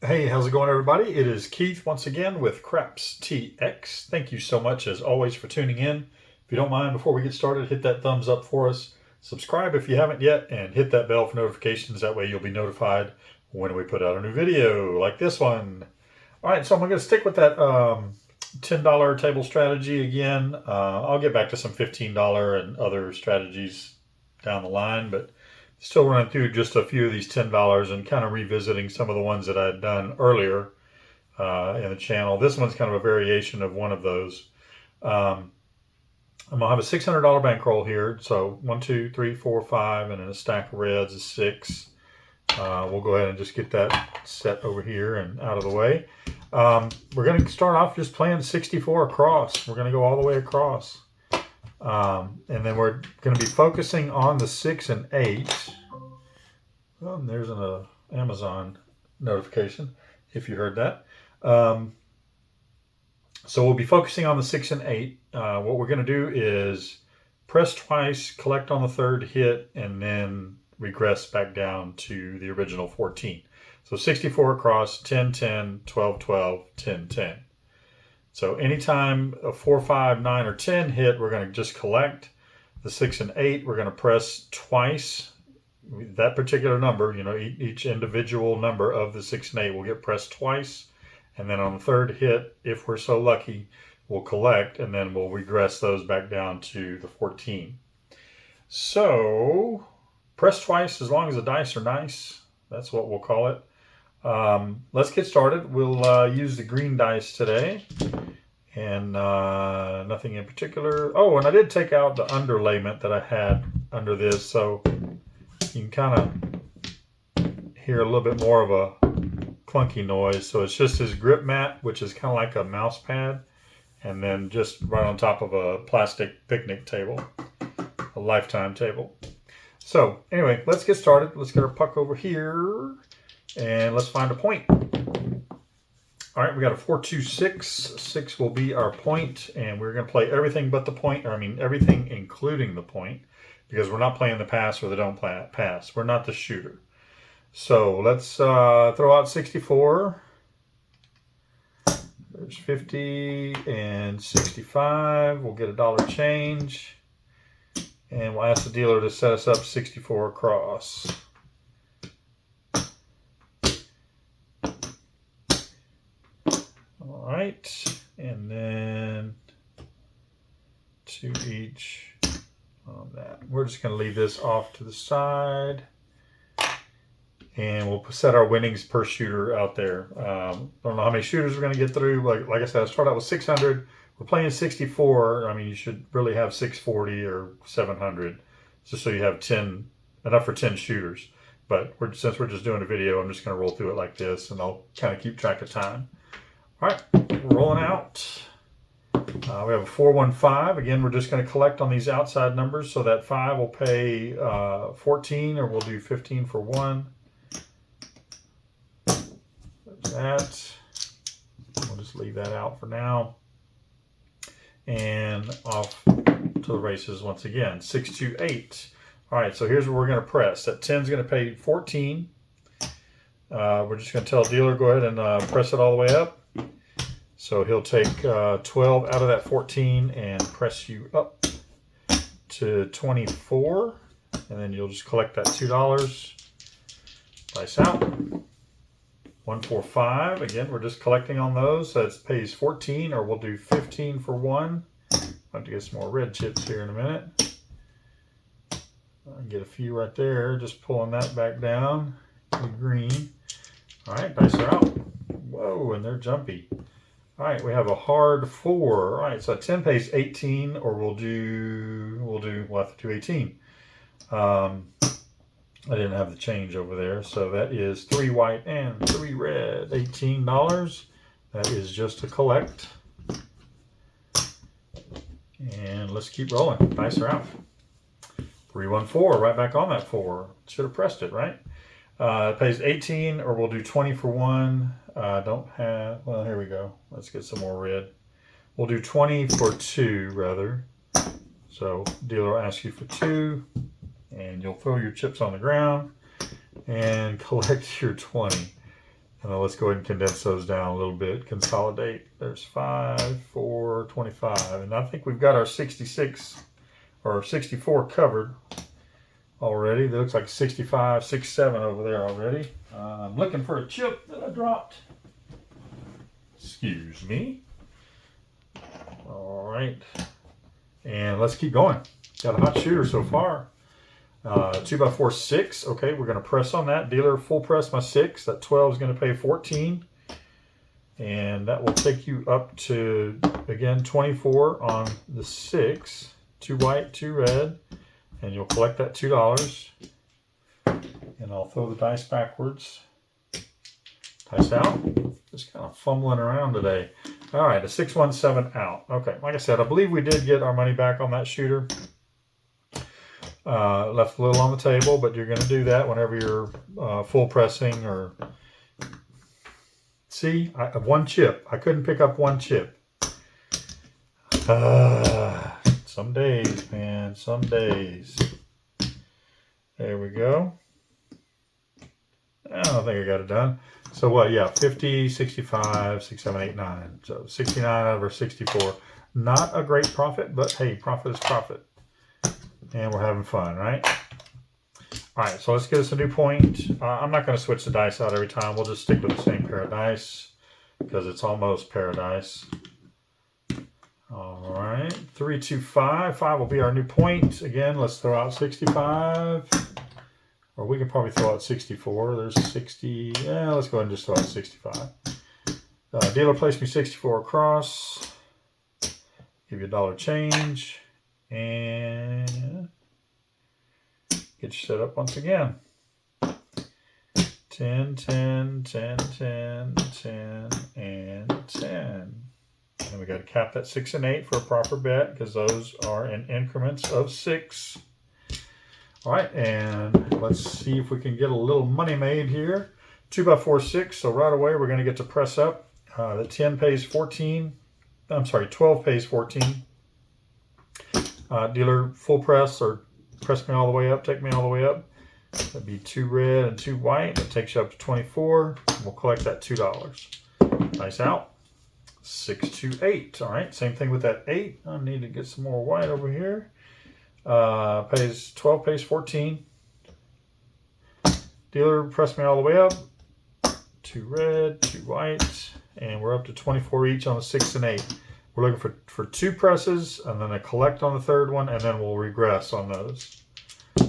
Hey, how's it going, everybody? It is Keith once again with Craps TX. Thank you so much, as always, for tuning in. If you don't mind, before we get started, hit that thumbs up for us. Subscribe if you haven't yet, and hit that bell for notifications. That way you'll be notified when we put out a new video like this one. All right, so I'm going to stick with that $10 table strategy again. I'll get back to some $15 and other strategies down the line, but still running through just a few of these $10 and kind of revisiting some of the ones that I had done earlier in the channel. This one's kind of a variation of one of those. I'm gonna have a $600 bankroll here. So 1, 2, 3, 4, 5, and then a stack of reds is 6. We'll go ahead and just get that set over here and out of the way. We're going to start off just playing 64 across. We're going to go all the way across. And then we're going to be focusing on the 6 and 8. Oh, and there's an Amazon notification, if you heard that. So we'll be focusing on the 6 and 8. What we're going to do is press twice, collect on the third hit, and then regress back down to the original 14. So 64 across, 10, 10, 12, 12, 10, 10. So anytime a 4, 5, 9, or 10 hit, we're going to just collect. The 6 and 8, we're going to press twice. That particular number, each individual number of the 6 and 8 will get pressed twice. And then on the third hit, if we're so lucky, we'll collect, and then we'll regress those back down to the 14. So press twice as long as the dice are nice. That's what we'll call it. Let's get started. We'll use the green dice today, and nothing in particular. Oh, and I did take out the underlayment that I had under this, so you can kind of hear a little bit more of a clunky noise. So it's just his grip mat, which is kind of like a mouse pad, and then just right on top of a plastic picnic table, a lifetime table. So anyway, let's get started. Let's get our puck over here. And let's find a point. All right, we got a 4, 2, 6. 6 will be our point, and we're going to play everything but the point, everything including the point, because we're not playing the pass or the don't pass. We're not the shooter. So let's throw out 64. There's 50 and 65. We'll get $1 change, and we'll ask the dealer to set us up 64 across. All right, and then 2 each on that. We're just going to leave this off to the side, and we'll set our winnings per shooter out there. Don't know how many shooters we're going to get through. Like I said, I start out with 600. We're playing 64. You should really have 640 or 700, just so you have 10, enough for 10 shooters. But since we're just doing a video, I'm just going to roll through it like this, and I'll kind of keep track of time. All right, rolling out. We have a 4, 1, 5. Again, we're just going to collect on these outside numbers. So that 5 will pay 14, or we'll do 15 for 1. There's that. We'll just leave that out for now. And off to the races once again. 6, 2, 8. All right, so here's what we're going to press. That 10 is going to pay 14. We're just going to tell the dealer, go ahead and press it all the way up. So he'll take 12 out of that 14 and press you up to 24. And then you'll just collect that $2. Dice out. 1, 4, 5. Again, we're just collecting on those. So it pays 14, or we'll do 15 for 1. I'll have to get some more red chips here in a minute. I'll get a few right there. Just pulling that back down to green. All right, dice are out. Whoa, and they're jumpy. All right, we have a hard 4. All right, so 10 pays 18, or we'll have to do 18. I didn't have the change over there, so that is 3 white and 3 red, $18. That is just to collect. And let's keep rolling. Dice are out. 3, 1, 4, right back on that 4. Should have pressed it, right? It pays 18, or we'll do 20 for 1. Don't have, well, here we go. Let's get some more red. We'll do 20 for 2, rather. So dealer will ask you for 2, and you'll throw your chips on the ground and collect your 20. And then let's go ahead and condense those down a little bit. Consolidate. There's 5, 4, 25. And I think we've got our 66 or 64 covered already. That looks like 65, 67 over there already. I'm looking for a chip that I dropped. Excuse me. All right. And let's keep going. Got a hot shooter so far. 2x4 6. Okay, we're going to press on that. Dealer full press my 6. That 12 is going to pay 14. And that will take you up to, again, 24 on the 6. 2 white, 2 red. And you'll collect that $2. And I'll throw the dice backwards. Dice out. Just kind of fumbling around today. All right, a 6-1-7 out. Okay, like I said, I believe we did get our money back on that shooter. Left a little on the table, but you're going to do that whenever you're full pressing or... See, I have one chip. I couldn't pick up one chip. Some days, man, some days. There we go. I don't think I got it done. So what, yeah, 50, 65, 6, 7, 8, 9. So 69 out of our 64. Not a great profit, but hey, profit is profit. And we're having fun, right? All right, so let's get us a new point. I'm not going to switch the dice out every time. We'll just stick with the same pair of dice because it's almost paradise. All right, 3, 2, 5. 5 will be our new point. Again, let's throw out 65. Or we can probably throw out 64. There's 60. Yeah, let's go ahead and just throw out 65. Dealer placed me 64 across. Give you $1 change. And get you set up once again. 10, 10, 10, 10, 10, and 10. And we got to cap that 6 and 8 for a proper bet because those are in increments of 6. All right, and let's see if we can get a little money made here. 2x4 6. So right away we're going to get to press up. The 10 pays 14. I'm sorry, 12 pays 14. Dealer full press or press me all the way up, take me all the way up. That'd be 2 red and 2 white. That takes you up to 24. We'll collect that $2. Nice out. 6, 2, 8. All right, same thing with that 8. I need to get some more white over here. 12 pays 14. Dealer press me all the way up. 2 red, 2 white, and we're up to 24 each on the 6 and 8. We're looking for 2 presses and then a collect on the 3rd one, and then we'll regress on those.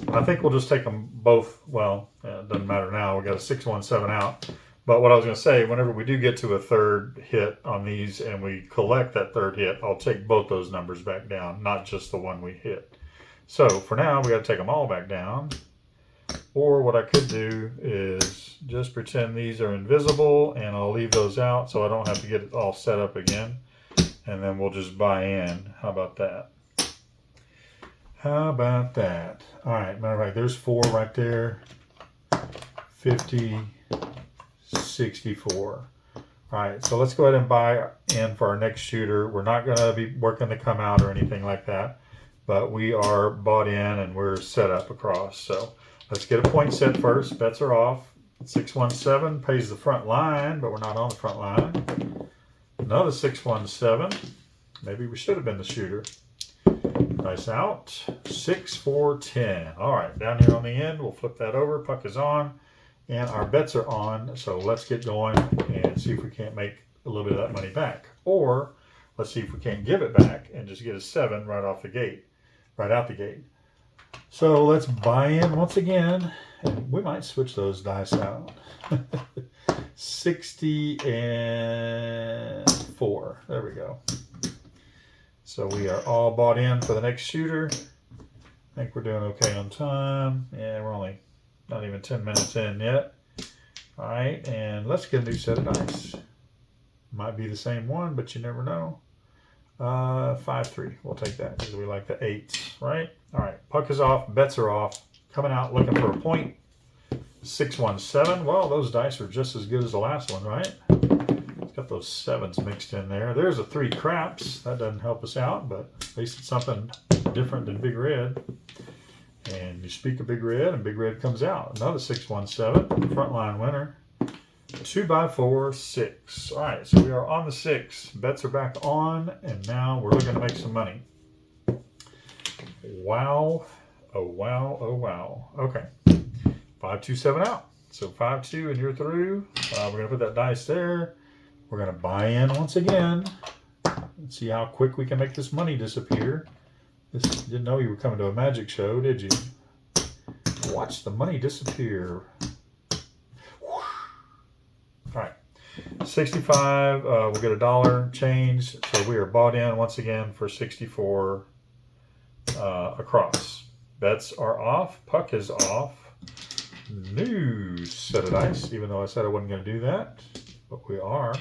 I think we'll just take them both. Well, it doesn't matter now. We got a 6-1-7 out. But what I was going to say, whenever we do get to a 3rd hit on these and we collect that 3rd hit, I'll take both those numbers back down, not just the one we hit. So for now, we got to take them all back down. Or what I could do is just pretend these are invisible and I'll leave those out so I don't have to get it all set up again. And then we'll just buy in. How about that? How about that? All right, matter of fact, there's 4 right there. 50, 64. All right, so let's go ahead and buy in for our next shooter. We're not going to be working to come out or anything like that, but we are bought in and we're set up across. So let's get a point set first. Bets are off. 6-1-7 pays the front line, but we're not on the front line. Another 6-1-7. Maybe we should have been the shooter. Nice out. 6-4-10. All right, down here on the end, we'll flip that over. Puck is on, and our bets are on. So let's get going and see if we can't make a little bit of that money back. Or let's see if we can't give it back and just get a 7 right off the gate, right out the gate. So let's buy in once again, and we might switch those dice out. 64. There we go. So we are all bought in for the next shooter. I think we're doing okay on time. Yeah, we're only not even 10 minutes in yet. All right, and let's get a new set of dice. Might be the same one, but you never know. 5-3. We'll take that because we like the 8s, right? All right, puck is off, bets are off. Coming out looking for a point. 6-1-7. Well, those dice are just as good as the last one, right? It's got those 7s mixed in there. There's a 3 craps. That doesn't help us out, but at least it's something different than Big Red. And you speak of Big Red, and Big Red comes out. Another 6-1-7. Frontline winner. 2 by 4, 6. All right, so we are on the 6. Bets are back on, and now we're looking to make some money. Wow. Oh, wow. Oh, wow. Okay. 5, 2, 7 out. So 5, 2, and you're through. We're going to put that dice there. We're going to buy in once again. Let's see how quick we can make this money disappear. Didn't know you were coming to a magic show, did you? Watch the money disappear. All right. 65, we'll get $1 change. So we are bought in once again for 64 across. Bets are off. Puck is off. New set of dice, even though I said I wasn't going to do that. But we are.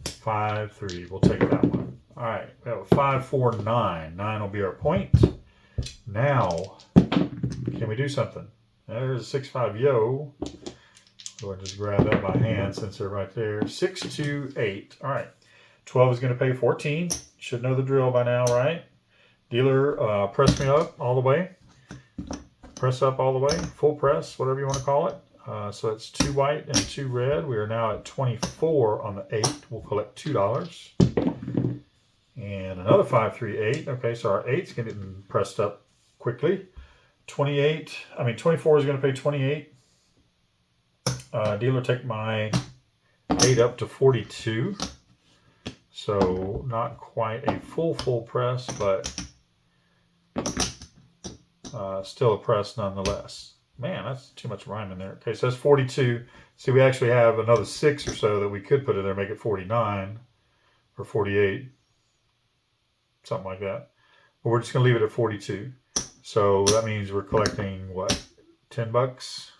5, 3. We'll take that one. All right. We have a 5, 4, 9. 9 will be our point. Now, can we do something? There's a 6, 5, yo. Go ahead and just grab that by hand since they're right there. 6, 2, 8. All right. 12 is going to pay 14. Should know the drill by now, right? Dealer, press me up all the way. Press up all the way. Full press, whatever you want to call it. So it's 2 white and 2 red. We are now at 24 on the 8. We'll collect $2. And another 5, 3, 8. Okay, so our 8's getting pressed up quickly. 24 is going to pay 28. Dealer, take my 8 up to 42. So not quite a full press, but still a press nonetheless. Man, that's too much rhyme in there. Okay, so that's 42. See, we actually have another 6 or so that we could put in there, make it 49 or 48, something like that. But we're just going to leave it at 42. So that means we're collecting, what, $10?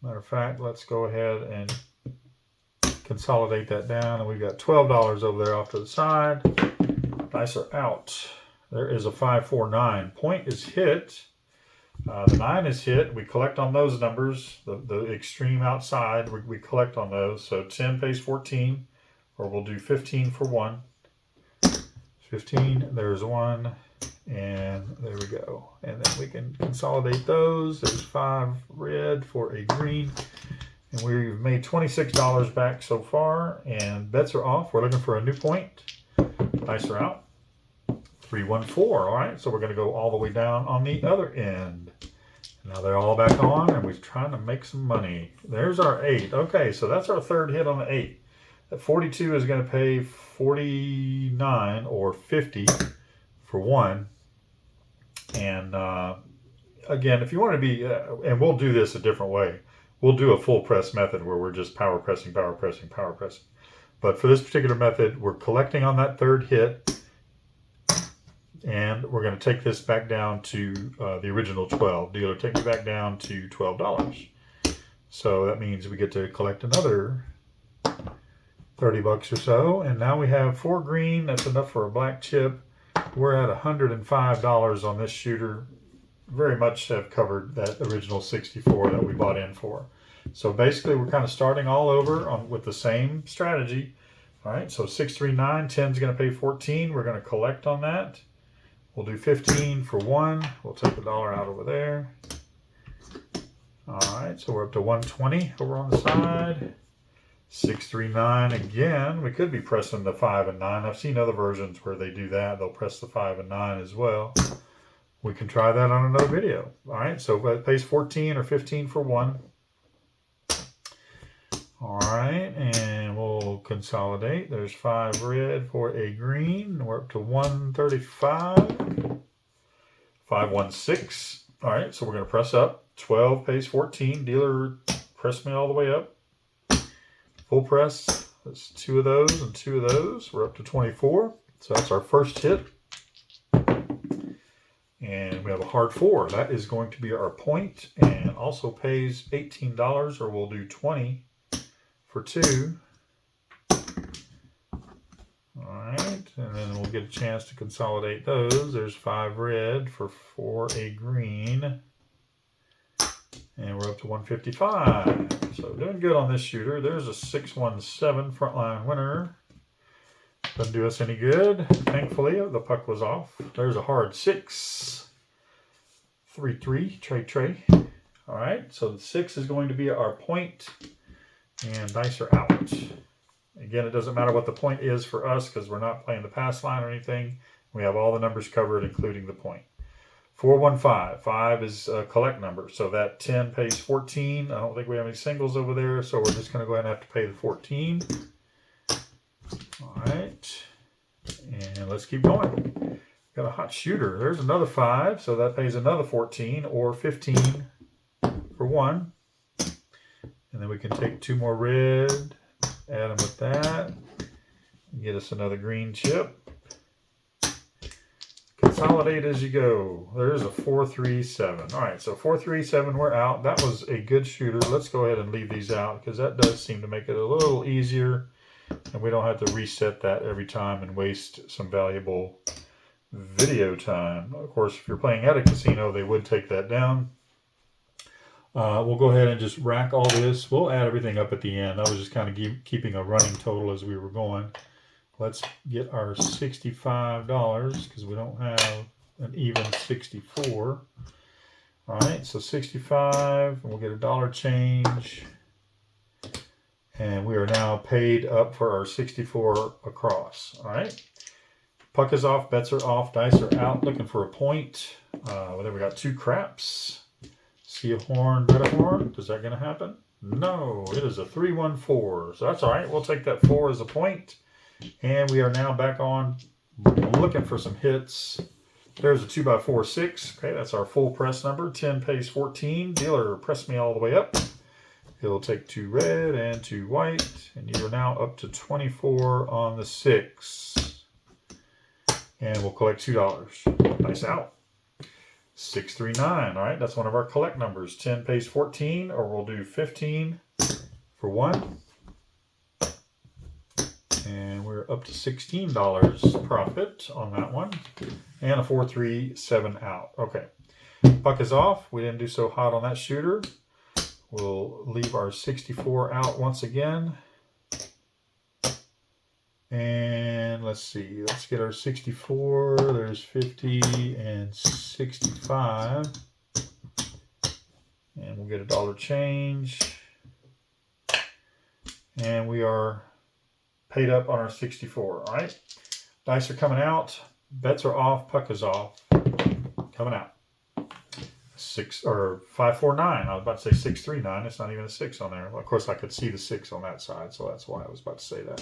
Matter of fact, let's go ahead and consolidate that down. And we've got $12 over there off to the side. Dice are out. There is a 5, 4, 9. Point is hit. The 9 is hit. We collect on those numbers. The extreme outside, we collect on those. So 10 pays 14, or we'll do 15 for 1. 15, there's 1, and there we go. And then we can consolidate those. There's 5 red for a green. And we've made $26 back so far, and bets are off. We're looking for a new point. Dice are out. 3, 1, 4. All right, so we're going to go all the way down on the other end. Now they're all back on, and we're trying to make some money. There's our 8. Okay, so that's our third hit on the 8. That 42 is going to pay 49 or 50 for 1. And again, if you want to be, and we'll do this a different way. We'll do a full press method where we're just power pressing. But for this particular method, we're collecting on that third hit. And we're going to take this back down to the original 12. Dealer, take me back down to $12. So that means we get to collect another $30 or so. And now we have 4 green. That's enough for a black chip. We're at $105 on this shooter. Very much have covered that original 64 that we bought in for. So basically, we're kind of starting all over with the same strategy. All right, so 6, 3, 9. 10 is going to pay 14. We're going to collect on that. We'll do 15 for 1. We'll take $1 out over there. All right, so we're up to 120 over on the side. 6, 3, 9 again. We could be pressing the 5 and 9. I've seen other versions where they do that. They'll press the 5 and 9 as well. We can try that on another video. All right, so it pays 14 or 15 for 1. All right, and we'll consolidate. There's 5 red for a green. We're up to 135. 5, 1, 6. All right, so we're going to press up. 12 pays 14. Dealer, press me all the way up. Full press. That's 2 of those and 2 of those. We're up to 24. So that's our first hit. And we have a hard 4. That is going to be our point, and also pays $18, or we'll do 20 for 2. All right, and then we'll get a chance to consolidate those. There's 5 red for a green. And we're up to 155. So doing good on this shooter. There's a 617 frontline winner. Doesn't do us any good. Thankfully, the puck was off. There's a hard 6. 3, 3, tray. All right, so the 6 is going to be our point. And dice are out. Again, it doesn't matter what the point is for us because we're not playing the pass line or anything. We have all the numbers covered, including the point. 415. 5 is a collect number. So that 10 pays 14. I don't think we have any singles over there. So we're just going to go ahead and have to pay the 14. All right. And let's keep going. Got a hot shooter. There's another 5. So that pays another 14 or 15 for 1. And then we can take 2 more red, add them with that, get us another green chip. Consolidate as you go. There's a 4-3-7. All right, so 4-3-7, we're out. That was a good shooter. Let's go ahead and leave these out because that does seem to make it a little easier, and we don't have to reset that every time and waste some valuable video time. Of course, if you're playing at a casino, they would take that down. We'll go ahead and just rack all this. We'll add everything up at the end. I was just kind of keeping a running total as we were going. Let's get our $65 because we don't have an even 64. All right, so 65, and we'll get a dollar change. And we are now paid up for our 64 across. All right, puck is off, bets are off, dice are out, looking for a point. Well, then we got 2 craps. See a horn, bet a horn. Is that going to happen? No, it is a 3-1-4. So that's all right. We'll take that 4 as a point. And we are now back on looking for some hits. There's a 2x4-6. Okay, that's our full press number. 10 pays 14. Dealer, press me all the way up. It'll take 2 red and 2 white. And you are now up to 24 on the 6. And we'll collect $2. Nice out. 639. All right, that's one of our collect numbers. 10 pays 14, or we'll do 15 for 1. And we're up to $16 profit on that one. And a 4-3-7 out. Okay. Puck is off. We didn't do so hot on that shooter. We'll leave our 64 out once again. And let's see, let's get our 64, there's 50 and 65. And we'll get a dollar change. And we are paid up on our 64, all right? Dice are coming out, bets are off, puck is off, coming out. 549, I was about to say 639, it's not even a 6 on there. Well, of course, I could see the 6 on that side, so that's why I was about to say that.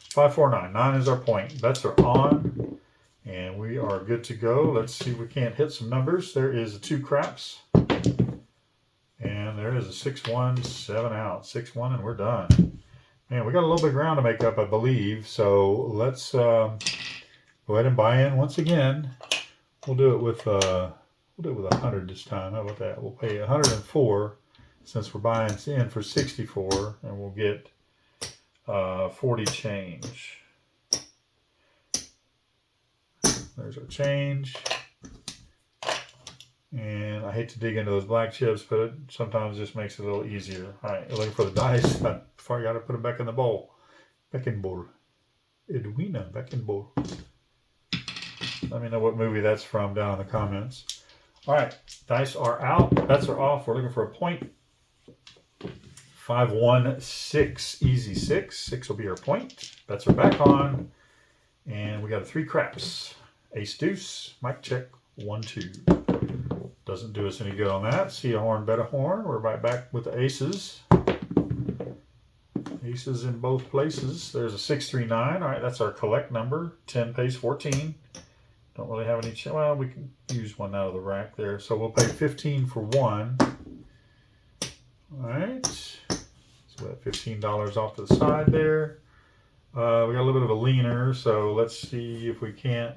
549, 9 is our point. Bets are on, and we are good to go. Let's see if we can't hit some numbers. There is a 2 craps, and there is a 6-1, 7 out. 6-1, and we're done. Man, we got a little bit of ground to make up, I believe, so let's go ahead and buy in once again. We'll do it with 100 this time. How about that? We'll pay 104 since we're buying in for 64, and we'll get 40 change. There's our change. And I hate to dig into those black chips, but it sometimes just makes it a little easier. All right, looking for the dice. Before I got to put them back in the bowl. Beckenbowl. Edwina Beckenbowl. Let me know what movie that's from down in the comments. All right, dice are out. Bets are off. We're looking for a point. 5-1-6, easy 6. 6 will be our point. Bets are back on. And we got a 3 craps. Ace deuce. Mic check. 1-2. Doesn't do us any good on that. See a horn, bet a horn. We're right back with the aces. Aces in both places. There's a 639. All right, that's our collect number. 10 pays 14. Don't really have any. Well, we can use one out of the rack there. So we'll pay 15 for 1. All right. So we have $15 off to the side there. We got a little bit of a leaner. So let's see if we can't.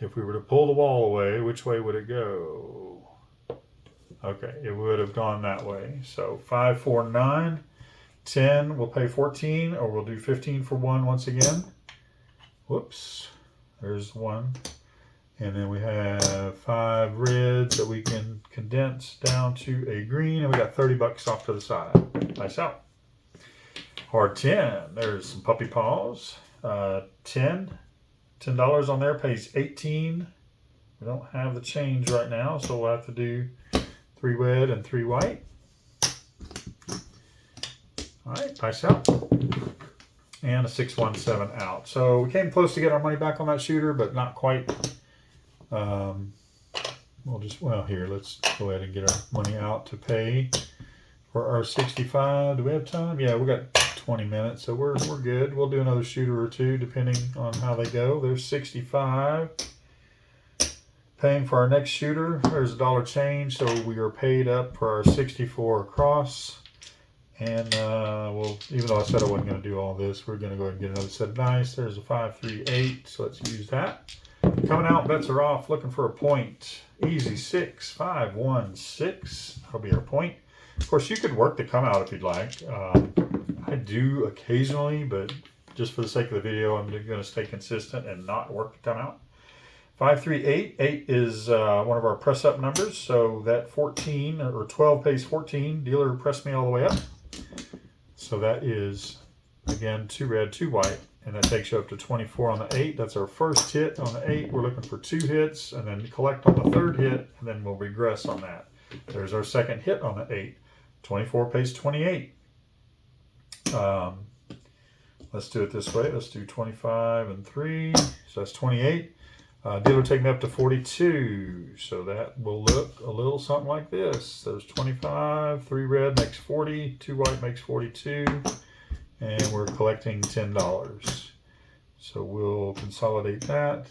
If we were to pull the wall away, which way would it go? Okay, it would have gone that way. So 5, 4, 9, 10, we'll pay 14, or we'll do 15 for 1 once again. Whoops, there's 1. And then we have 5 reds that we can condense down to a green, and we got $30 off to the side. Nice out. Hard 10, there's some puppy paws. 10 $10 on there pays 18. We don't have the change right now, so we'll have to do 3 red and 3 white. All right, dice out. And a 6-1-7 out. So we came close to get our money back on that shooter, but not quite. Here, let's go ahead and get our money out to pay for our 65. Do we have time? Yeah, we got 20 minutes, so we're good. We'll do another shooter or two depending on how they go. There's 65. Paying for our next shooter. There's a dollar change, so we are paid up for our 64 across. And even though I said I wasn't going to do all this, we're going to go ahead and get another set of dice. There's a 5, 3, 8, so let's use that. Coming out, bets are off, looking for a point. Easy 6, 5, 1, 6. That'll be our point. Of course, you could work the come out if you'd like. I do occasionally, but just for the sake of the video, I'm going to stay consistent and not work the come out. 5, 3, 8. 8 is one of our press up numbers, so that 14 or 12 pays 14. Dealer pressed me all the way up. So that is, again, 2 red, 2 white, and that takes you up to 24 on the 8. That's our first hit on the 8. We're looking for 2 hits, and then collect on the third hit, and then we'll regress on that. There's our second hit on the 8. 24 pays 28. Let's do it this way. Let's do 25 and 3. So that's 28. Dealer take me up to 42. So that will look a little something like this. There's 25. 3 red makes 40. 2 white makes 42. And we're collecting $10. So we'll consolidate that.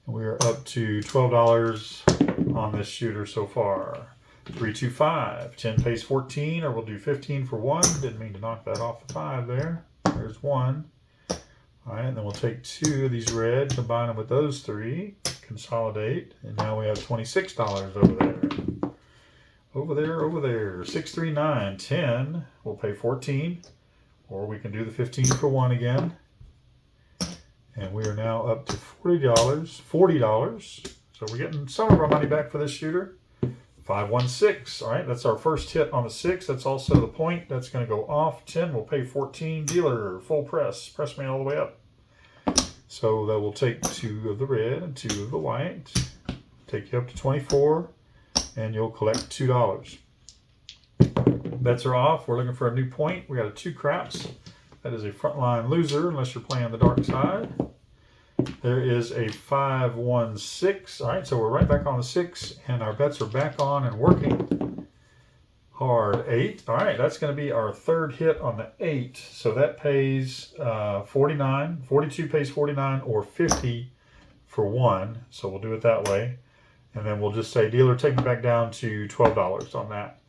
We are up to $12 on this shooter so far. 3, 2, 5. 10 pays 14, or we'll do 15 for 1. Didn't mean to knock that off the 5 there. There's 1. All right, and then we'll take 2 of these red, combine them with those 3, consolidate, and now we have $26 over there. Over there. 6, 3, 9, 10. We'll pay 14, or we can do the 15 for 1 again. And we are now up to $40. So we're getting some of our money back for this shooter. 5, 1, 6. All right, that's our first hit on the 6. That's also the point. That's going to go off. 10 will pay 14. Dealer, full press. Press me all the way up. So that will take 2 of the red and 2 of the white. Take you up to 24. And you'll collect $2. Bets are off. We're looking for a new point. We got a 2 craps. That is a frontline loser unless you're playing the dark side. There is a 5, 1, 6. All right, so we're right back on the 6, and our bets are back on and working hard. 8. All right, that's going to be our third hit on the 8. So that pays 49. 42 pays 49, or 50 for 1. So we'll do it that way. And then we'll just say, dealer, take me back down to $12 on that.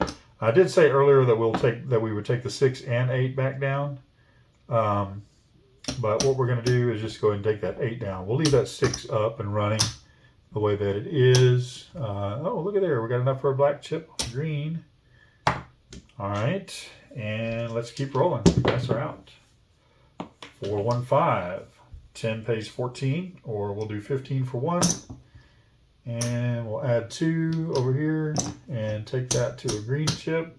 I did say earlier that we would take the 6 and 8 back down. But what we're going to do is just go ahead and take that 8 down. We'll leave that 6 up and running the way that it is. Oh, look at there. We got enough for a black chip on green. All right. And let's keep rolling. Dice are out. 4, 1, 5. 10 pays 14, or we'll do 15 for 1. And we'll add 2 over here and take that to a green chip.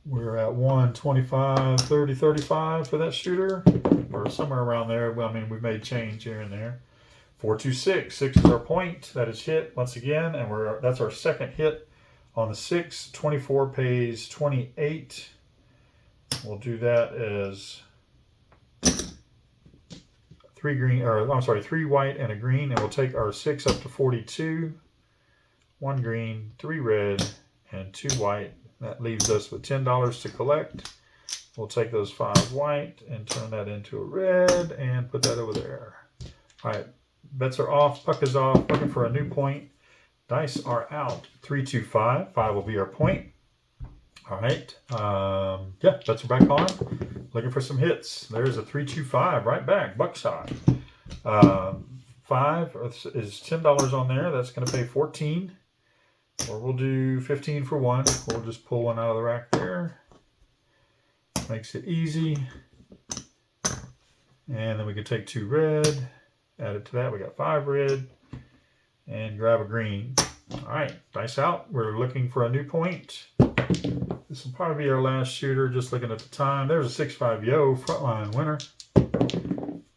We're at 1, 25, 30, 35 for that shooter, or somewhere around there. Well, I mean, we've made change here and there. 4, 2, 6. 6 is our point. That is hit once again, and that's our second hit on the 6. 24 pays 28. We'll do that as 3 white and a green, and we'll take our 6 up to 42. 1 green, 3 red, and 2 white. That leaves us with $10 to collect. We'll take those 5 white and turn that into a red and put that over there. All right, bets are off, puck is off, looking for a new point. Dice are out. 3, 2, 5. 5 will be our point. All right, yeah, bets are back on. Looking for some hits. There's a 3, 2, 5 right back, buckshot. 5 is $10 on there. That's going to pay 14. Or we'll do 15 for 1. We'll just pull 1 out of the rack there. Makes it easy. And then we can take 2 red, add it to that. We got 5 red, and grab a green. All right, dice out. We're looking for a new point. This will probably be our last shooter, just looking at the time. There's a 6-5 yo, frontline winner.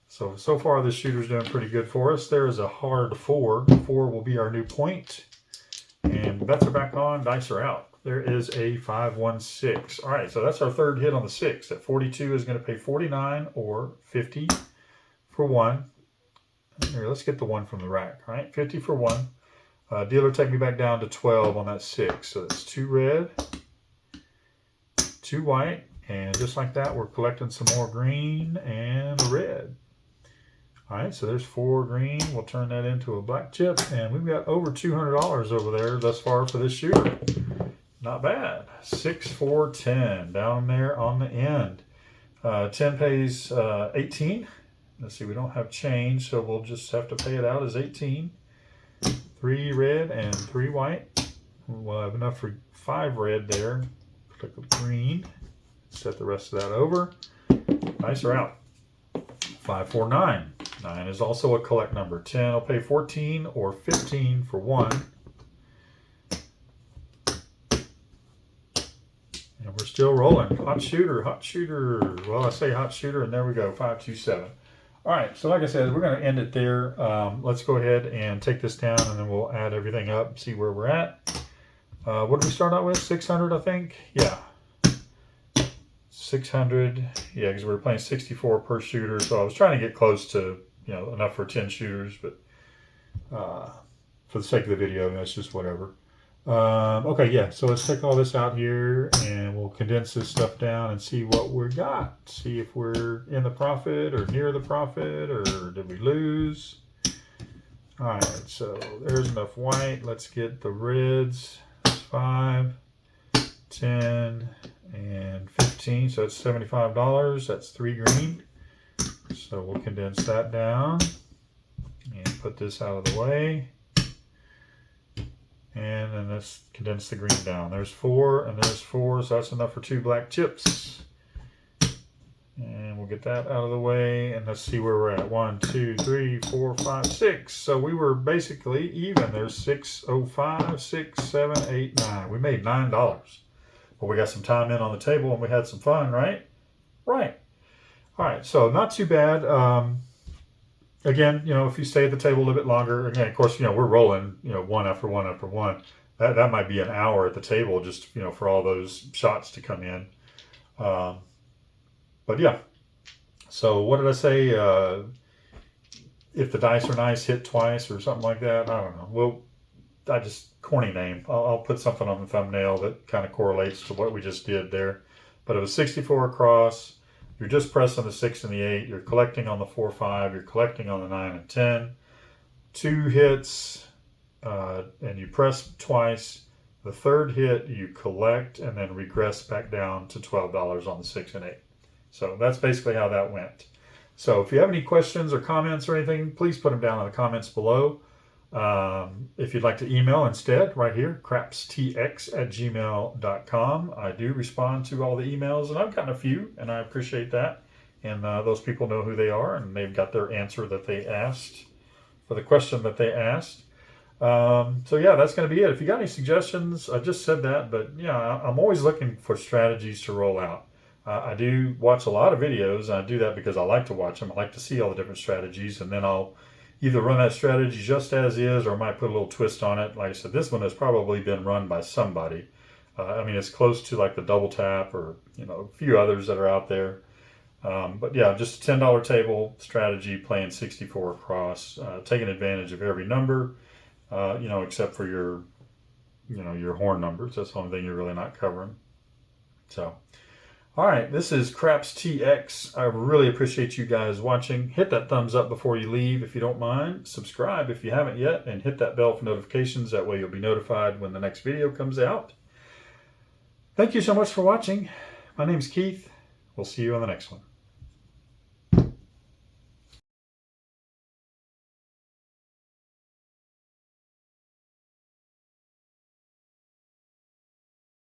So far this shooter's doing pretty good for us. There is a hard 4. 4 will be our new point. And bets are back on, dice are out. there is a 516. All right, so that's our third hit on the 6. That 42 is going to pay 49 or 50 for 1. Here, let's get the 1 from the rack. All right, 50 for 1. Dealer, take me back down to 12 on that 6. So that's 2 red, 2 white, and just like that, we're collecting some more green and red. All right, so there's 4 green. We'll turn that into a black chip, and we've got over $200 over there thus far for this shooter. Not bad. 6, 4, 10 down there on the end. 10 pays 18. Let's see, we don't have change, so we'll just have to pay it out as 18. 3 red and 3 white. We'll have enough for 5 red there. Click green. Set the rest of that over. Nice, we're out. 5, 4, 9. 9 is also a collect number. 10 will pay 14 or 15 for 1. And we're still rolling. Hot shooter, hot shooter. Well, I say hot shooter, and there we go, 527. All right, so like I said, we're going to end it there. Let's go ahead and take this down, and then we'll add everything up, see where we're at. What did we start out with? 600, I think? Yeah. 600. Yeah, because we were playing 64 per shooter, so I was trying to get close to, enough for 10 shooters, but for the sake of the video, that's just whatever. Okay, yeah, so let's take all this out here and we'll condense this stuff down and see what we got. See if we're in the profit or near the profit, or did we lose? All right, so there's enough white. Let's get the reds. That's 5, 10, and 15. So it's $75. That's 3 green. So we'll condense that down and put this out of the way. And then let's condense the green down. There's 4 and there's 4, so that's enough for 2 black chips. And we'll get that out of the way, and let's see where we're at. 1, 2, 3, 4, 5, 6. So we were basically even. There's 605, 6, 7, 8, 9. We made $9. But we got some time in on the table and we had some fun, right? Right. All right, so not too bad. Again, if you stay at the table a little bit longer, again, of course, we're rolling, one after one after one. That might be an hour at the table just, for all those shots to come in. But yeah. So what did I say? If the dice are nice, hit twice or something like that. I don't know. Well, corny name. I'll put something on the thumbnail that kind of correlates to what we just did there. But it was 64 across. You're just pressing the 6 and the 8. You're collecting on the 4, 5. You're collecting on the 9 and 10. 2 hits, and you press twice. The third hit, you collect and then regress back down to $12 on the 6 and 8. So that's basically how that went. So if you have any questions or comments or anything, please put them down in the comments below. If you'd like to email instead, right here, crapstx@gmail.com. I do respond to all the emails, and I've gotten a few, and I appreciate that. And those people know who they are, and they've got their answer that they asked for the question that they asked. So yeah, that's going to be it. If you got any suggestions, I just said that, but yeah, I'm always looking for strategies to roll out. I do watch a lot of videos, and I do that because I like to watch them. I like to see all the different strategies, and then I'll either run that strategy just as is, or I might put a little twist on it. Like I said, this one has probably been run by somebody. It's close to like the double tap or, a few others that are out there. But yeah, just a $10 table strategy, playing 64 across, taking advantage of every number, except for your horn numbers. That's the only thing you're really not covering. So, all right, this is Craps TX. I really appreciate you guys watching. Hit that thumbs up before you leave if you don't mind. Subscribe if you haven't yet, and hit that bell for notifications. That way you'll be notified when the next video comes out. Thank you so much for watching. My name's Keith. We'll see you on the next one.